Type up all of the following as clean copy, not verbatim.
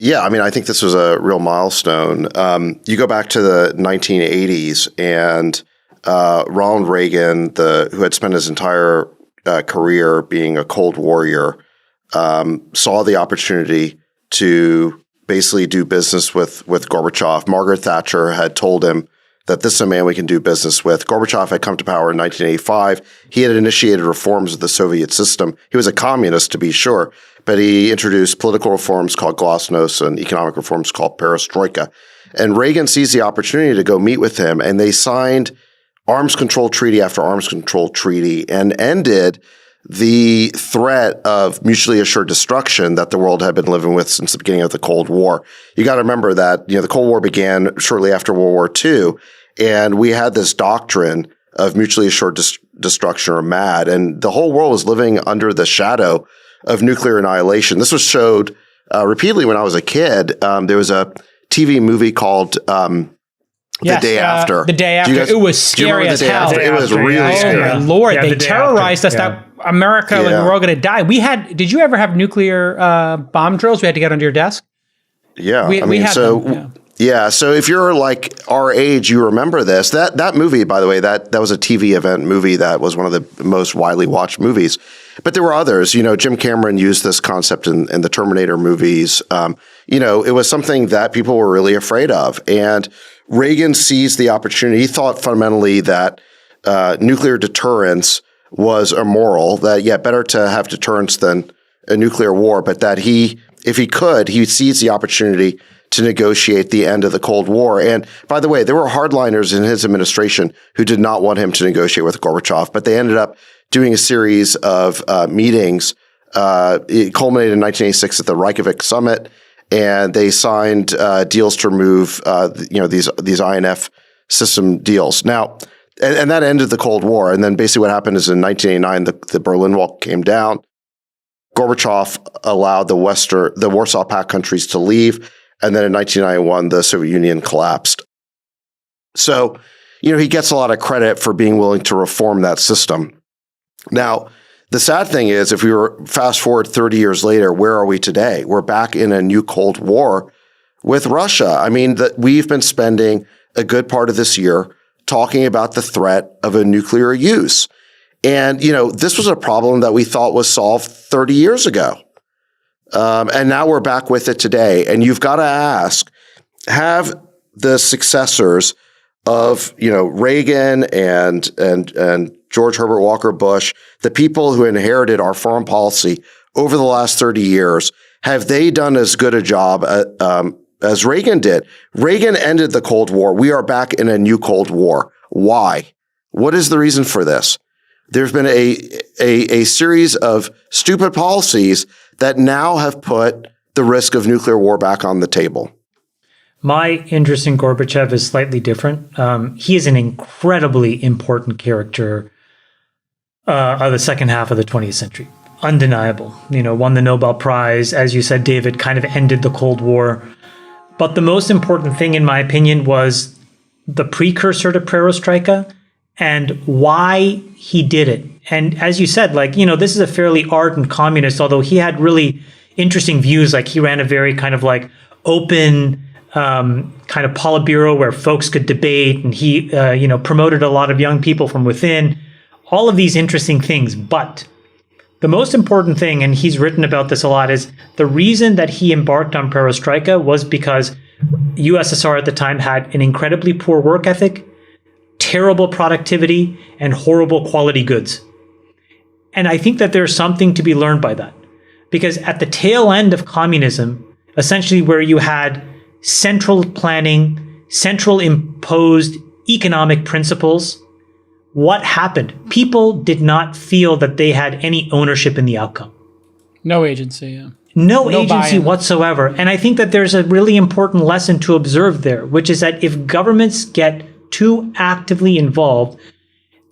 Yeah, I mean, I think this was a real milestone. You go back to the 1980s, and Ronald Reagan, who had spent his entire career being a Cold Warrior, saw the opportunity to basically do business with Gorbachev. Margaret Thatcher had told him that this is a man we can do business with. Gorbachev had come to power in 1985. He had initiated reforms of the Soviet system. He was a communist, to be sure, but he introduced political reforms called glasnost and economic reforms called perestroika. And Reagan seized the opportunity to go meet with him, and they signed arms control treaty after arms control treaty and ended the threat of mutually assured destruction that the world had been living with since the beginning of the Cold War. You got to remember that, the Cold War began shortly after World War II, and we had this doctrine of mutually assured destruction, or MAD, and the whole world was living under the shadow of nuclear annihilation. This was showed repeatedly when I was a kid. There was a TV movie called The Day After. The Day After. It was scary as hell. It was really scary. Oh my Lord, they terrorized us that America and we're all going to die. Did you ever have nuclear bomb drills we had to get under your desk? Yeah. So if you're like our age, you remember this. That movie, by the way, that was a TV event movie that was one of the most widely watched movies. But there were others. Jim Cameron used this concept in the Terminator movies. It was something that people were really afraid of. And Reagan seized the opportunity. He thought fundamentally that nuclear deterrence was immoral, that, better to have deterrence than a nuclear war, but that if he could, he seized the opportunity to negotiate the end of the Cold War. And by the way, there were hardliners in his administration who did not want him to negotiate with Gorbachev, but they ended up doing a series of meetings. It culminated in 1986 at the Reykjavik summit, and they signed deals to remove these INF system deals. Now, and that ended the Cold War. And then basically what happened is in 1989, the Berlin Wall came down. Gorbachev allowed the Warsaw Pact countries to leave. And then in 1991, the Soviet Union collapsed. So, he gets a lot of credit for being willing to reform that system. Now, the sad thing is, if we were fast forward 30 years later, where are we today? We're back in a new Cold War with Russia. I mean, we've been spending a good part of this year talking about the threat of a nuclear use. And, this was a problem that we thought was solved 30 years ago. And now we're back with it today. And you've got to ask, have the successors of, Reagan and George Herbert Walker Bush, the people who inherited our foreign policy over the last 30 years, have they done as good a job as Reagan did? Reagan ended the Cold War. We are back in a new Cold War. Why? What is the reason for this? There's been a series of stupid policies that now have put the risk of nuclear war back on the table. My interest in Gorbachev is slightly different. He is an incredibly important character of the second half of the 20th century. Undeniable. Won the Nobel Prize. As you said, David, kind of ended the Cold War. But the most important thing, in my opinion, was the precursor to perestroika and why he did it. And as you said, this is a fairly ardent communist, although he had really interesting views. He ran a very kind of open kind of Politburo where folks could debate, and he, promoted a lot of young people from within, all of these interesting things. But the most important thing, and he's written about this a lot, is the reason that he embarked on perestroika was because USSR at the time had an incredibly poor work ethic, terrible productivity, and horrible quality goods. And I think that there's something to be learned by that. Because at the tail end of communism, essentially where you had central planning, central imposed economic principles, what happened? People did not feel that they had any ownership in the outcome. No agency, yeah. No agency whatsoever. And I think that there's a really important lesson to observe there, which is that if governments get too actively involved,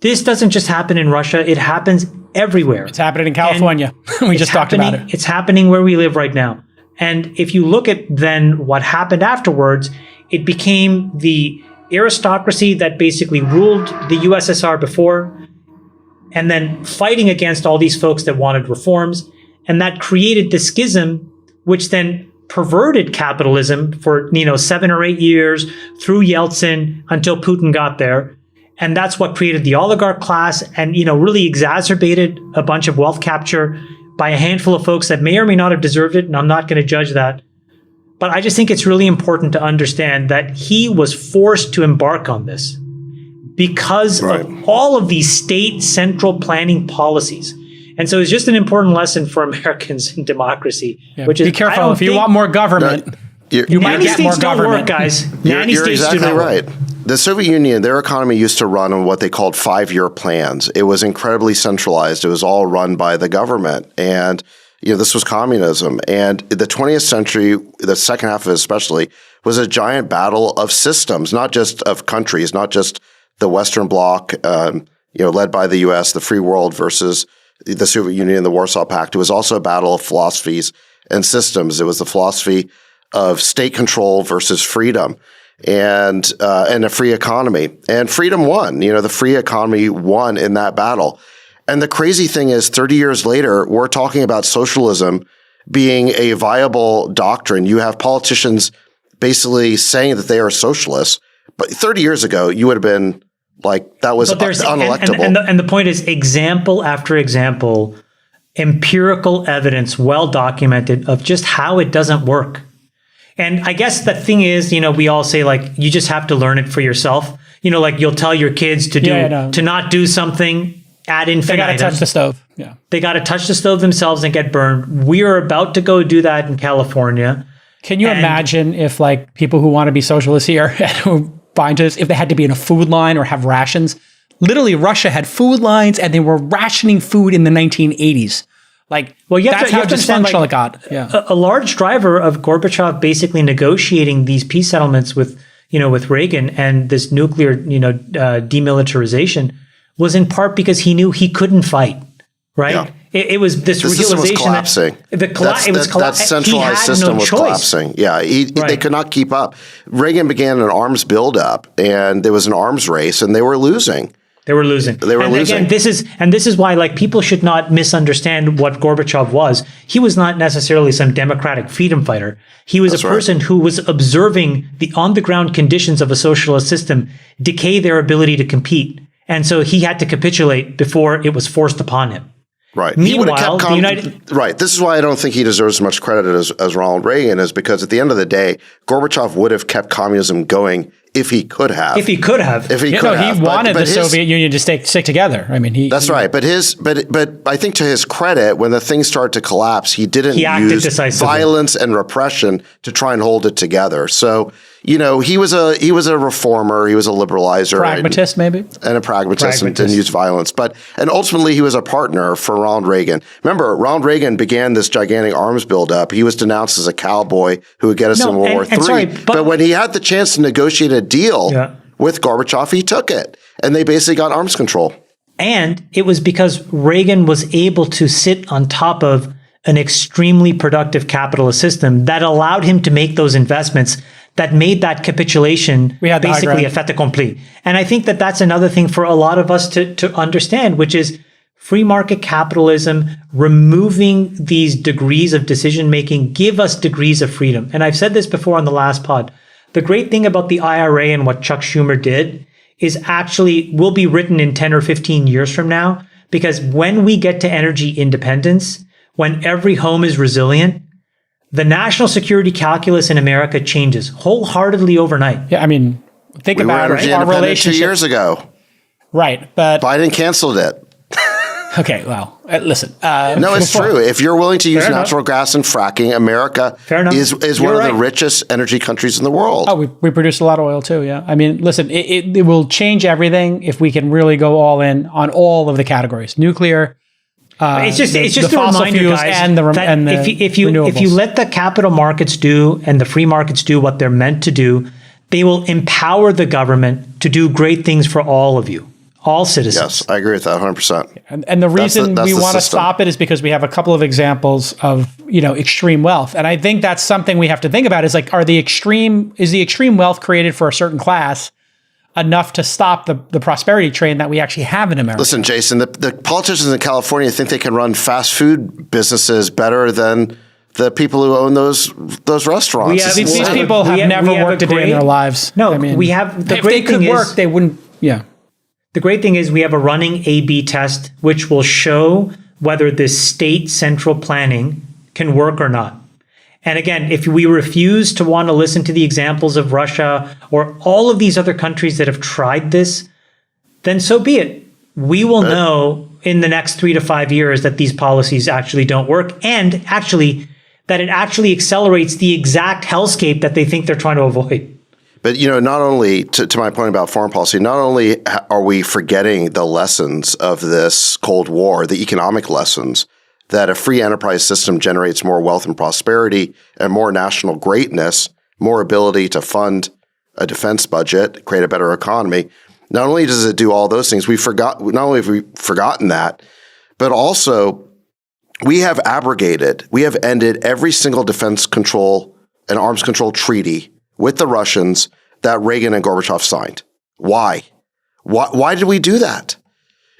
this doesn't just happen in Russia, it happens everywhere. It's happening in California. We just talked about it. It's happening where we live right now. And if you look at then what happened afterwards, it became the aristocracy that basically ruled the USSR before, and then fighting against all these folks that wanted reforms. And that created the schism, which then perverted capitalism for 7 or 8 years through Yeltsin until Putin got there. And that's what created the oligarch class and, really exacerbated a bunch of wealth capture by a handful of folks that may or may not have deserved it. And I'm not going to judge that. But I just think it's really important to understand that he was forced to embark on this because of all of these state central planning policies. And so it's just an important lesson for Americans in democracy, which is, be careful. If you want more government, you might get more government, guys. You're exactly right. The Soviet Union, their economy used to run on what they called 5-year plans. It was incredibly centralized. It was all run by the government. And this was communism. And the 20th century, the second half of it especially, was a giant battle of systems, not just of countries, not just the Western Bloc, led by the U.S., the free world versus the Soviet Union, the Warsaw Pact. It was also a battle of philosophies and systems. It was the philosophy of state control versus freedom and a free economy. And freedom won. The free economy won in that battle. And the crazy thing is, 30 years later, we're talking about socialism being a viable doctrine. You have politicians basically saying that they are socialists. But 30 years ago, you would have been like, that was unelectable. And the point is, example after example, empirical evidence, well documented, of just how it doesn't work. And I guess the thing is, we all say, you just have to learn it for yourself. You'll tell your kids to not do something ad infinitum. They got to touch the stove. Yeah. They got to touch the stove themselves and get burned. We are about to go do that in California. Can you imagine if people who want to be socialists here who buy into this, if they had to be in a food line or have rations? Literally, Russia had food lines and they were rationing food in the 1980s. That's how dysfunctional it got. Yeah. A large driver of Gorbachev basically negotiating these peace settlements with Reagan and this nuclear, demilitarization was in part because he knew he couldn't fight, right? Yeah. It was this realization was collapsing. That centralized system was collapsing. Yeah, they could not keep up. Reagan began an arms buildup, and there was an arms race, and they were losing. Again, this is why people should not misunderstand what Gorbachev was. He was not necessarily some democratic freedom fighter. He was a person who was observing the on-the-ground conditions of a socialist system decay their ability to compete. And so he had to capitulate before it was forced upon him. Right. Meanwhile, right. This is why I don't think he deserves as much credit as Ronald Reagan is, because at the end of the day, Gorbachev would have kept communism going if he could have. He wanted the Soviet Union to stick together. I mean, that's right. But I think to his credit, when the things started to collapse, he didn't use violence and repression to try and hold it together. So, he was a reformer, he was a liberalizer, pragmatist maybe, and a pragmatist. And didn't use violence. And ultimately, he was a partner for Ronald Reagan. Remember, Ronald Reagan began this gigantic arms buildup. He was denounced as a cowboy who would get us in World War III. But when he had the chance to negotiate a deal with Gorbachev, he took it, and they basically got arms control. And it was because Reagan was able to sit on top of an extremely productive capitalist system that allowed him to make those investments that made that capitulation basically a fait accompli. And I think that that's another thing for a lot of us to understand, which is free market capitalism, removing these degrees of decision-making, give us degrees of freedom. And I've said this before on the last pod. The great thing about the IRA and what Chuck Schumer did is actually will be written in 10 or 15 years from now, because when we get to energy independence, when every home is resilient, the national security calculus in America changes wholeheartedly overnight. Yeah, I mean, think about our relationship 2 years ago. Right, but Biden canceled it. Okay, well, listen. No, it's true. If you're willing to use natural gas and fracking, America is one of the richest energy countries in the world. Oh, we produce a lot of oil too, yeah. I mean, listen, it will change everything if we can really go all in on all of the categories. Nuclear, it's just a reminder, guys, if you let the capital markets do and the free markets do what they're meant to do, they will empower the government to do great things for all of you, all citizens. Yes, I agree with that 100%. And the reason we want to stop it is because we have a couple of examples of extreme wealth, and I think that's something we have to think about. Is is the extreme wealth created for a certain class enough to stop the prosperity train that we actually have in America? Listen, Jason, the politicians in California think they can run fast food businesses better than the people who own those restaurants. These people have never worked a day in their lives. No, I mean, we have the if great they could thing work, is, they wouldn't. Yeah. The great thing is we have a running A/B test, which will show whether this state central planning can work or not. And again, if we refuse to want to listen to the examples of Russia or all of these other countries that have tried this, then so be it. We will know in the next 3 to 5 years that these policies actually don't work, and actually that it actually accelerates the exact hellscape that they think they're trying to avoid. But, not only, to my point about foreign policy, not only are we forgetting the lessons of this Cold War, the economic lessons, that a free enterprise system generates more wealth and prosperity and more national greatness, more ability to fund a defense budget, create a better economy. Not only does it do all those things, not only have we forgotten that, but also we have ended every single defense control and arms control treaty with the Russians that Reagan and Gorbachev signed. Why? Why did we do that?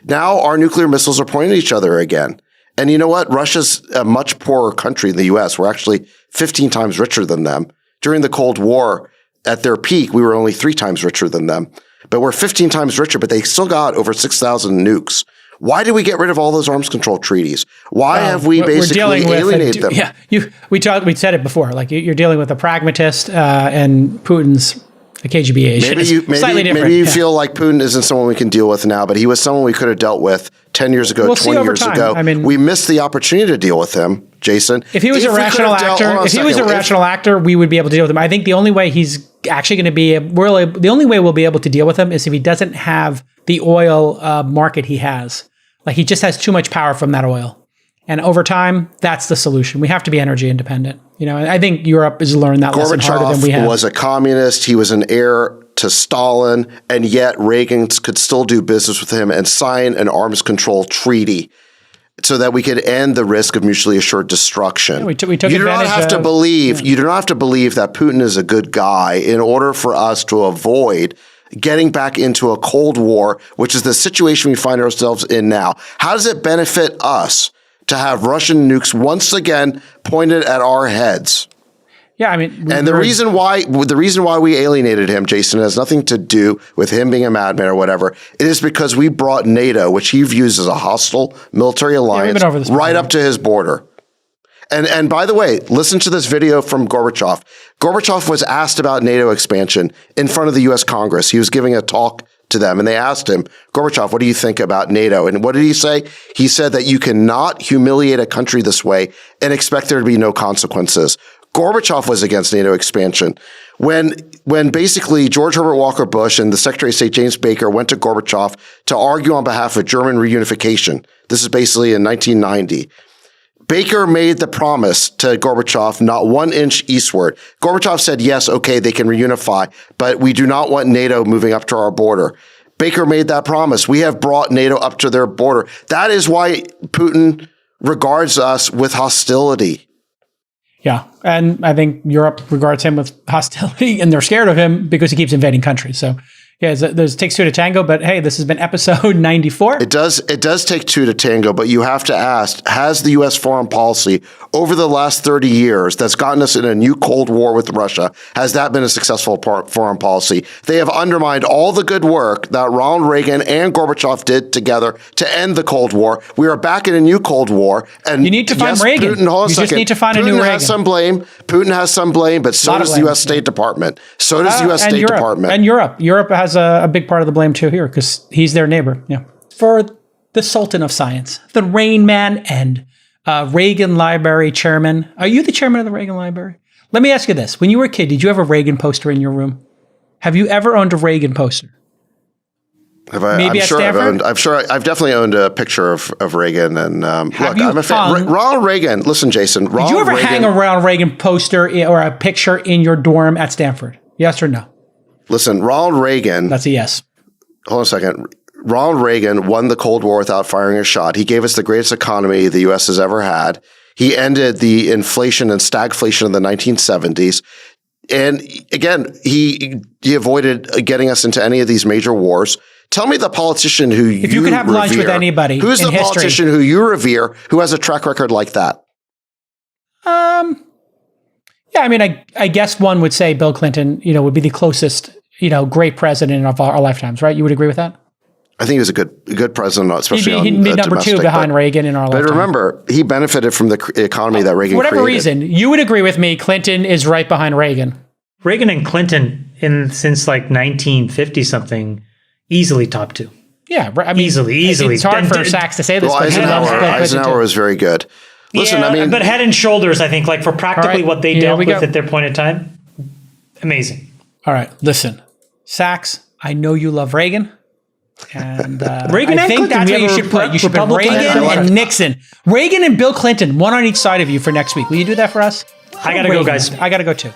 Now our nuclear missiles are pointing at each other again. And you know what? Russia's a much poorer country than the U.S. We're actually 15 times richer than them. During the Cold War, at their peak, we were only 3 times richer than them. But we're 15 times richer, but they still got over 6,000 nukes. Why did we get rid of all those arms control treaties? Why have we basically alienated them? Yeah, we said it before. Like you're dealing with a pragmatist and Putin's a KGB agent. Maybe you feel like Putin isn't someone we can deal with now, but he was someone we could have dealt with 10 years ago, 20 years ago. I mean, we missed the opportunity to deal with him, Jason. If he was a rational actor, we would be able to deal with him. I think the only way he's actually going to be the only way we'll be able to deal with him is if he doesn't have the oil market he has. Like he just has too much power from that oil. And over time, that's the solution. We have to be energy independent. And I think Europe has learned that lesson harder than we have. Gorbachev was a communist. He was an heir to Stalin, and yet Reagan could still do business with him and sign an arms control treaty so that we could end the risk of mutually assured destruction. Yeah, we took you do not have to believe. You do not have to believe that Putin is a good guy in order for us to avoid getting back into a Cold War, which is the situation we find ourselves in now. How does it benefit us to have Russian nukes once again pointed at our heads? Yeah, I mean, and the reason why we alienated him, Jason, has nothing to do with him being a madman or whatever. It is because we brought NATO, which he views as a hostile military alliance, right up to his border. And by the way, listen to this video from Gorbachev. Gorbachev was asked about NATO expansion in front of the U.S. Congress. He was giving a talk to them, and they asked him, Gorbachev, what do you think about NATO? And what did he say? He said that you cannot humiliate a country this way and expect there to be no consequences. Gorbachev was against NATO expansion. When basically George Herbert Walker Bush and the Secretary of State James Baker went to Gorbachev to argue on behalf of German reunification, this is basically in 1990, Baker made the promise to Gorbachev, not 1 inch eastward. Gorbachev said, yes, okay, they can reunify, but we do not want NATO moving up to our border. Baker made that promise. We have brought NATO up to their border. That is why Putin regards us with hostility. Yeah, and I think Europe regards him with hostility, and they're scared of him because he keeps invading countries. So, yeah, there's takes 2 to tango, but hey, this has been episode 94. It does take 2 to tango, but you have to ask, has the U.S. foreign policy over the last 30 years that's gotten us in a new Cold War with Russia, has that been a successful foreign policy? They have undermined all the good work that Ronald Reagan and Gorbachev did together to end the Cold War. We are back in a new Cold War. And you need to find Reagan. Putin, just need to find a new Reagan. Putin has some blame, but so does the U.S. State Department. So does the U.S. State Department. And Europe. Europe has a big part of the blame too here because he's their neighbor. Yeah. For the Sultan of Science, the Rain Man and Reagan Library chairman. Are you the chairman of the Reagan Library? Let me ask you this. When you were a kid, did you have a Reagan poster in your room? Have you ever owned a Reagan poster? Maybe I've definitely owned a picture of Reagan. And look, I'm a fan. Ronald Reagan. Listen, Jason. Did you ever hang a Ronald Reagan poster or a picture in your dorm at Stanford? Yes or no? Listen, Ronald Reagan. That's a yes. Hold on a second. Ronald Reagan won the Cold War without firing a shot. He gave us the greatest economy the U.S. has ever had. He ended the inflation and stagflation of the 1970s. And again, he avoided getting us into any of these major wars. Tell me the politician who if you could have lunch with anybody who's the politician who you revere who has a track record like that? Yeah, I mean, I guess one would say Bill Clinton, would be the closest, great president of our lifetimes, right? You would agree with that? I think he was a good president, especially he'd be number two behind Reagan in our lifetime. But remember, he benefited from the economy that Reagan created. For whatever reason, you would agree with me, Clinton is right behind Reagan. Reagan and Clinton, since like 1950 something, easily top two. Yeah, I mean, easily. It's hard for Sachs to say this. Well, Eisenhower was very good. Listen, I mean, but head and shoulders, I think, like for practically what they dealt with at their point in time, amazing. All right, listen, Sachs, I know you love Reagan. And Reagan I think Clinton, that's what you should put. You should put Reagan and Nixon. Reagan and Bill Clinton, one on each side of you for next week. Will you do that for us? I got to go, guys. I got to go too.